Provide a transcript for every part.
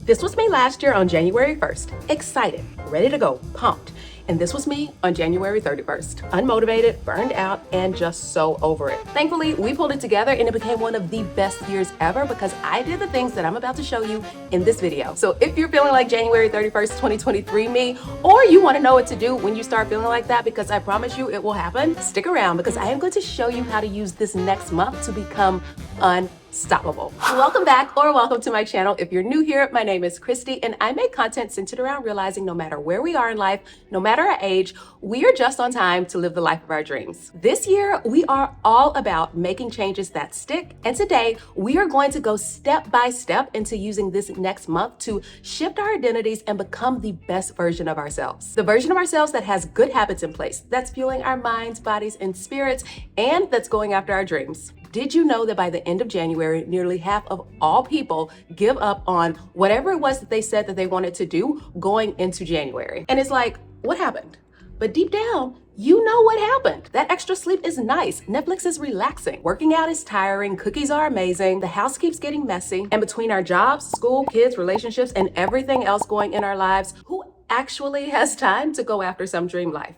This was me last year on January 1st, excited, ready to go, pumped. And this was me on January 31st, unmotivated, burned out, and just so over it. Thankfully, we pulled it together and it became one of the best years ever because I did the things that I'm about to show you in this video. So if you're feeling like January 31st, 2023 me, or you want to know what to do when you start feeling like that, because I promise you it will happen, stick around because I am going to show you how to use this next month to become unstoppable. Welcome back or welcome to my channel. If you're new here, my name is Christy and I make content centered around realizing no matter where we are in life, no matter our age, we are just on time to live the life of our dreams. This year, we are all about making changes that stick. And today we are going to go step by step into using this next month to shift our identities and become the best version of ourselves. The version of ourselves that has good habits in place, that's fueling our minds, bodies, and spirits, and that's going after our dreams. Did you know that by the end of January, nearly half of all people give up on whatever it was that they said that they wanted to do going into January? And it's like, what happened? But deep down, you know what happened. That extra sleep is nice. Netflix is relaxing. Working out is tiring. Cookies are amazing. The house keeps getting messy. And between our jobs, school, kids, relationships, and everything else going in our lives, who actually has time to go after some dream life?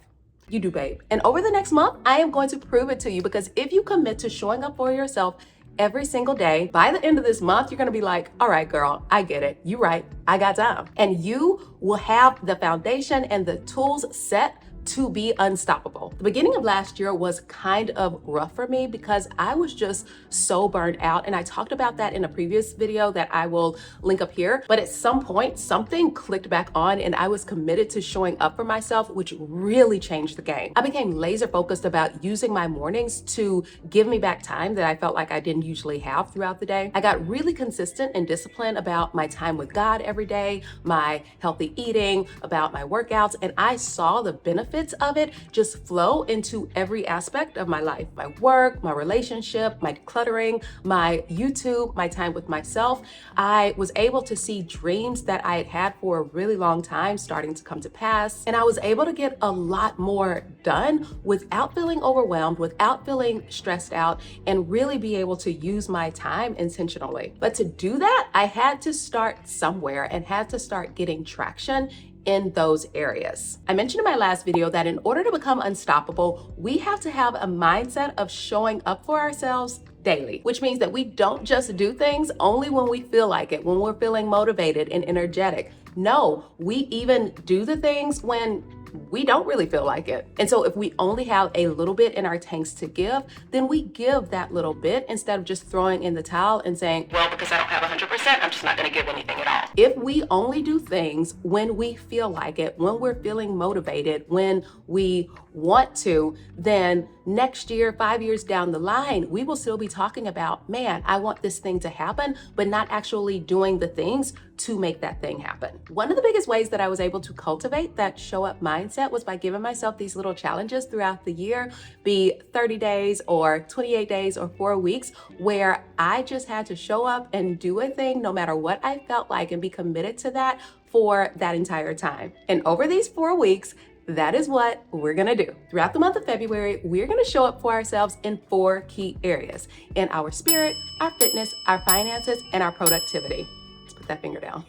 You do, babe. And over the next month, I am going to prove it to you because if you commit to showing up for yourself every single day, by the end of this month, you're gonna be like, all right, girl, I get it. You right, I got time. And you will have the foundation and the tools set to be unstoppable. The beginning of last year was kind of rough for me because I was just so burned out. And I talked about that in a previous video that I will link up here. But at some point, something clicked back on and I was committed to showing up for myself, which really changed the game. I became laser focused about using my mornings to give me back time that I felt like I didn't usually have throughout the day. I got really consistent and disciplined about my time with God every day, my healthy eating, about my workouts, and I saw the benefits of it just flow into every aspect of my life, my work, my relationship, my decluttering, my YouTube, my time with myself. I was able to see dreams that I had had for a really long time starting to come to pass. And I was able to get a lot more done without feeling overwhelmed, without feeling stressed out, and really be able to use my time intentionally. But to do that, I had to start somewhere and had to start getting traction in those areas. I mentioned in my last video that in order to become unstoppable, we have to have a mindset of showing up for ourselves daily, which means that we don't just do things only when we feel like it, when we're feeling motivated and energetic. No, we even do the things when we don't really feel like it. And so if we only have a little bit in our tanks to give, then we give that little bit instead of just throwing in the towel and saying, well, because I don't have 100%, I'm just not gonna give anything at all. If we only do things when we feel like it, when we're feeling motivated, when we want to, then next year, 5 years down the line, we will still be talking about, man, I want this thing to happen, but not actually doing the things to make that thing happen. One of the biggest ways that I was able to cultivate that show up mindset was by giving myself these little challenges throughout the year, be 30 days or 28 days or 4 weeks, where I just had to show up and do a thing no matter what I felt like and be committed to that for that entire time. And over these 4 weeks, that is what we're gonna do. Throughout the month of February, we're gonna show up for ourselves in 4 key areas: in our spirit, our fitness, our finances, and our productivity. Let's put that finger down.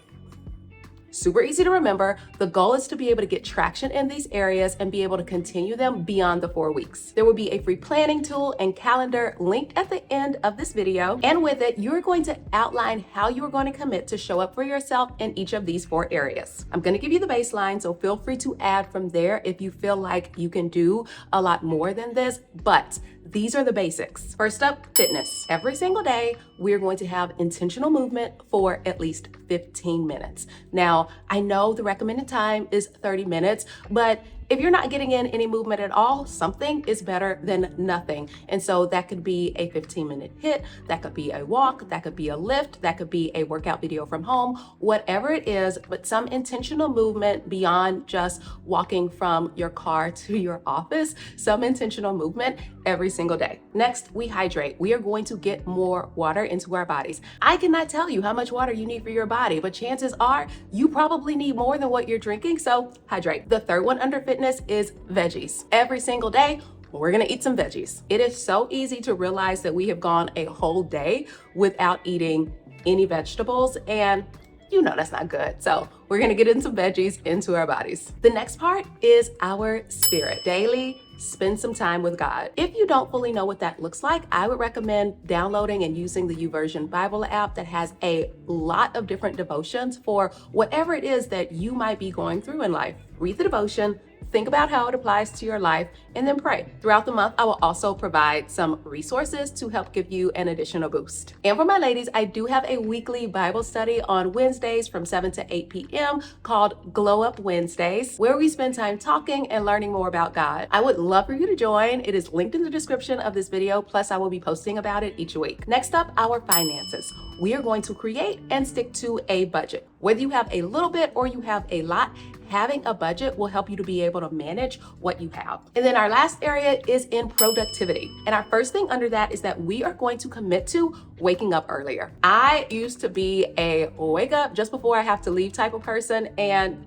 Super easy to remember. The goal is to be able to get traction in these areas and be able to continue them beyond the 4 weeks. There will be a free planning tool and calendar linked at the end of this video. And with it, you're going to outline how you are going to commit to show up for yourself in each of these 4 areas. I'm going to give you the baseline, so feel free to add from there if you feel like you can do a lot more than this, but these are the basics. First up, fitness. Every single day, we're going to have intentional movement for at least 15 minutes. Now, I know the recommended time is 30 minutes, but if you're not getting in any movement at all, something is better than nothing. And so that could be a 15-minute hit, that could be a walk, that could be a lift, that could be a workout video from home, whatever it is, but some intentional movement beyond just walking from your car to your office, some intentional movement every single day. Next, we hydrate. We are going to get more water into our bodies. I cannot tell you how much water you need for your body, but chances are you probably need more than what you're drinking, so hydrate. The third one under fitness is veggies. Every single day, we're gonna eat some veggies. It is so easy to realize that we have gone a whole day without eating any vegetables, and you know that's not good. So we're gonna get in some veggies into our bodies. The next part is our spirit. Daily, spend some time with God. If you don't fully know what that looks like, I would recommend downloading and using the YouVersion Bible app that has a lot of different devotions for whatever it is that you might be going through in life. Read the devotion, think about how it applies to your life, and then pray. Throughout the month, I will also provide some resources to help give you an additional boost. And for my ladies, I do have a weekly Bible study on Wednesdays from 7 to 8 p.m. called Glow-Up Wednesdays, where we spend time talking and learning more about God. I would love for you to join. It is linked in the description of this video, plus I will be posting about it each week. Next up, our finances. We are going to create and stick to a budget. Whether you have a little bit or you have a lot, having a budget will help you to be able to manage what you have. And then our last area is in productivity. And our first thing under that is that we are going to commit to waking up earlier. I used to be a wake up just before I have to leave type of person, and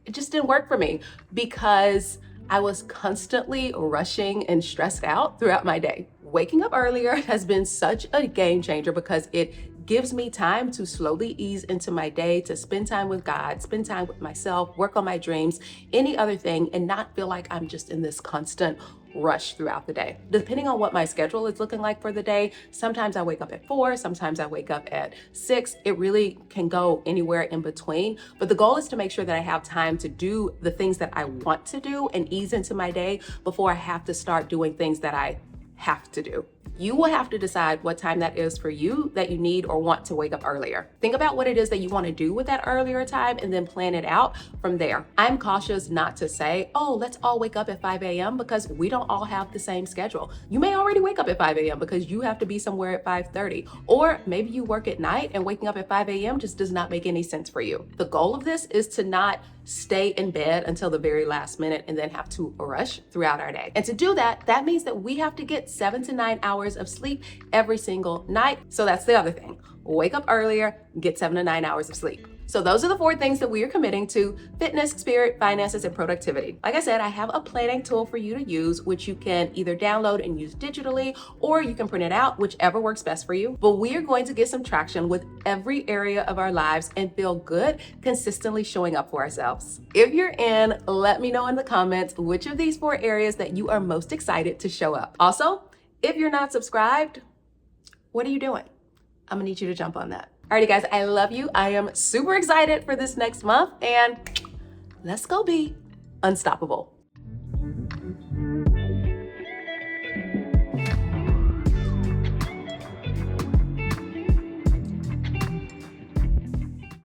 it just didn't work for me because I was constantly rushing and stressed out throughout my day. Waking up earlier has been such a game changer because it gives me time to slowly ease into my day, to spend time with God, spend time with myself, work on my dreams, any other thing, and not feel like I'm just in this constant rush throughout the day. Depending on what my schedule is looking like for the day, sometimes I wake up at 4, sometimes I wake up at 6. It really can go anywhere in between. But the goal is to make sure that I have time to do the things that I want to do and ease into my day before I have to start doing things that I have to do. You will have to decide what time that is for you that you need or want to wake up earlier. Think about what it is that you want to do with that earlier time and then plan it out from there. I'm cautious not to say, oh, let's all wake up at 5 a.m. because we don't all have the same schedule. You may already wake up at 5 a.m. because you have to be somewhere at 5:30. Or maybe you work at night and waking up at 5 a.m. just does not make any sense for you. The goal of this is to not stay in bed until the very last minute and then have to rush throughout our day. And to do that, that means that we have to get 7 to 9 hours of sleep every single night. So that's the other thing. Wake up earlier, get 7 to 9 hours of sleep. So those are the 4 things that we are committing to: fitness, spirit, finances, and productivity. Like I said, I have a planning tool for you to use, which you can either download and use digitally, or you can print it out, whichever works best for you. But we are going to get some traction with every area of our lives and feel good consistently showing up for ourselves. If you're in, let me know in the comments which of these 4 areas that you are most excited to show up. Also, if you're not subscribed, what are you doing? I'm gonna need you to jump on that. Alrighty guys, I love you. I am super excited for this next month, and let's go be unstoppable.